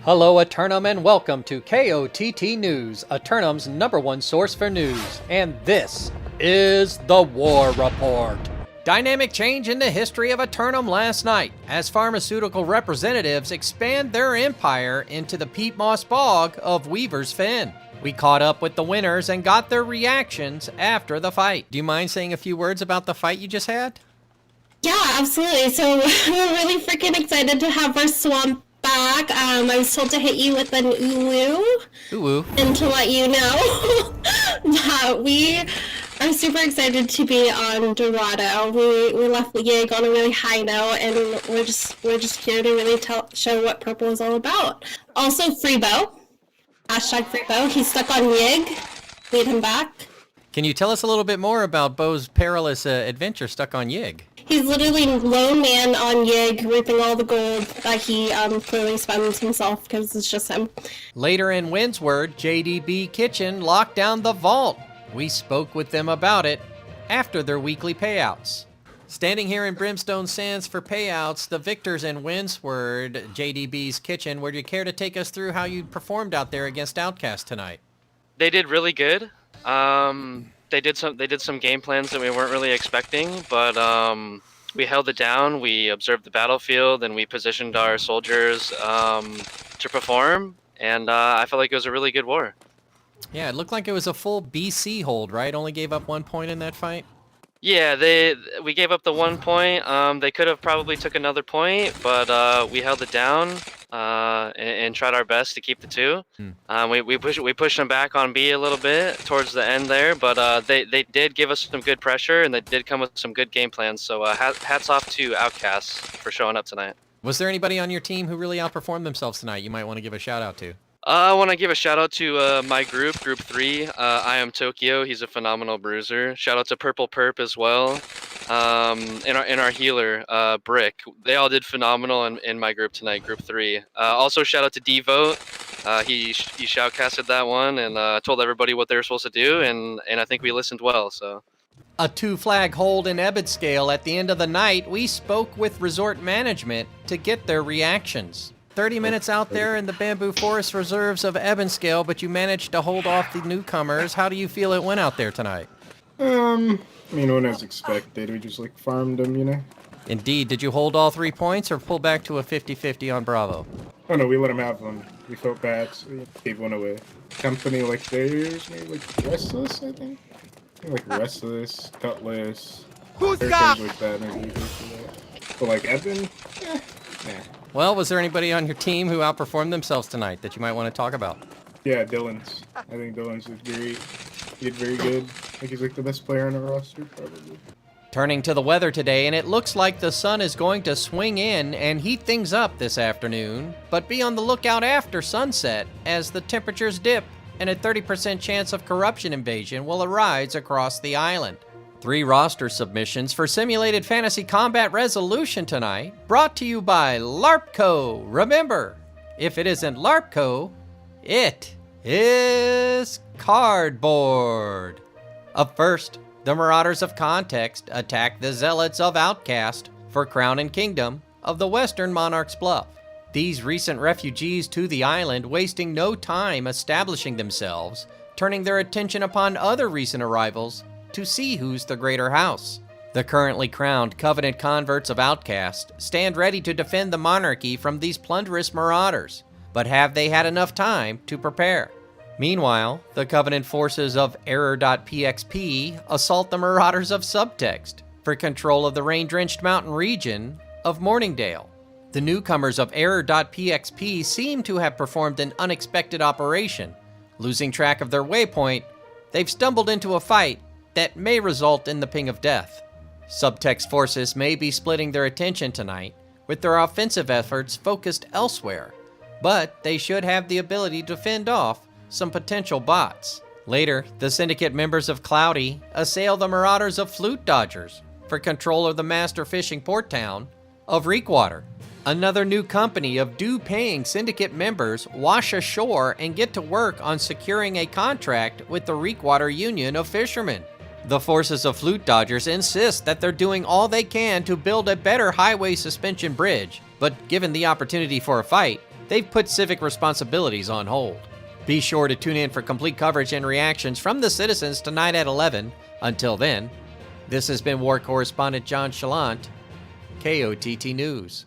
Hello Eternum and welcome to KOTT News, Eternum's #1 source for news, and this is the War Report. Dynamic change in the history of Eternum last night as pharmaceutical representatives expand their empire into the peat moss bog of Weaver's Fen. We caught up with the winners and got their reactions after the fight. Do you mind saying a few words about the fight you just had? Yeah, absolutely. So we're really freaking excited to have our swamp back. I was told to hit you with an ooh and to let you know that we are super excited to be on Dorado. We left the gig on a really high note, and we're just here to really show what purple is all about. Also, Freebo, #Freebo. He's stuck on Yig. Lead him back. Can you tell us a little bit more about Bo's perilous adventure stuck on Yig? He's literally lone man on Yig, reaping all the gold that he clearly spends himself because it's just him. Later in Windsward, JDB Kitchen locked down the vault. We spoke with them about it after their weekly payouts. Standing here in Brimstone Sands for payouts, the victors in Windsward, JDB's Kitchen, would you care to take us through how you performed out there against Outcast tonight? They did really good. They did some game plans that we weren't really expecting, but we held it down. We observed the battlefield and we positioned our soldiers to perform, and I felt like it was a really good war. Yeah, it looked like it was a full BC hold, right? Only gave up 1 point in that fight? Yeah, we gave up the 1 point. They could have probably took another point, but we held it down and tried our best to keep the 2. We pushed them back on B a little bit towards the end there, but they did give us some good pressure, and they did come with some good game plans. So hats off to Outcasts for showing up tonight. Was there anybody on your team who really outperformed themselves tonight you might want to give a shout out to? I want to give a shout out to my group 3. I am Tokyo. He's a phenomenal bruiser. Shout out to Purple Perp as well. In our healer, Brick. They all did phenomenal in my group tonight, group 3. Also shout out to Devote. He shoutcasted that one and told everybody what they were supposed to do, and I think we listened well. So. A 2-flag hold in Ebonscale at the end of the night, we spoke with resort management to get their reactions. 30 minutes out there in the bamboo forest reserves of Ebonscale, but you managed to hold off the newcomers. How do you feel it went out there tonight? I mean, when as expected, we just farmed them, you know? Indeed. Did you hold all 3 points or pull back to a 50-50 on Bravo? Oh no, we let them have one. We felt bad, so we gave one away. Company like theirs, maybe Restless, I think? Restless, Cutlass. Who's got? Like that, maybe. But Evan? Nah. Well, was there anybody on your team who outperformed themselves tonight that you might want to talk about? Yeah, Dylan's. I think Dylan's did great. He did very good. I think he's the best player on the roster, probably. Turning to the weather today, and it looks like the sun is going to swing in and heat things up this afternoon, but be on the lookout after sunset as the temperatures dip and a 30% chance of corruption invasion will arise across the island. 3 roster submissions for Simulated Fantasy Combat Resolution tonight, brought to you by LARPco. Remember, if it isn't LARPco, it is cardboard. Up first, the Marauders of Context attack the Zealots of Outcast for Crown and Kingdom of the Western Monarch's Bluff. These recent refugees to the island wasting no time establishing themselves, turning their attention upon other recent arrivals to see who's the greater house. The currently crowned Covenant converts of Outcast stand ready to defend the monarchy from these plunderous marauders, but have they had enough time to prepare? Meanwhile, the Covenant forces of Error.pxp assault the marauders of Subtext for control of the rain-drenched mountain region of Morningdale. The newcomers of Error.pxp seem to have performed an unexpected operation. Losing track of their waypoint, they've stumbled into a fight that may result in the ping of death. Subtext forces may be splitting their attention tonight, with their offensive efforts focused elsewhere, but they should have the ability to fend off some potential bots. Later, the Syndicate members of Cloudy assail the marauders of Flute Dodgers for control of the master fishing port town of Reekwater. Another new company of due-paying Syndicate members wash ashore and get to work on securing a contract with the Reekwater Union of Fishermen. The forces of Flute Dodgers insist that they're doing all they can to build a better highway suspension bridge, but given the opportunity for a fight, they've put civic responsibilities on hold. Be sure to tune in for complete coverage and reactions from the citizens tonight at 11. Until then, this has been War Correspondent JChalant, KOTT News.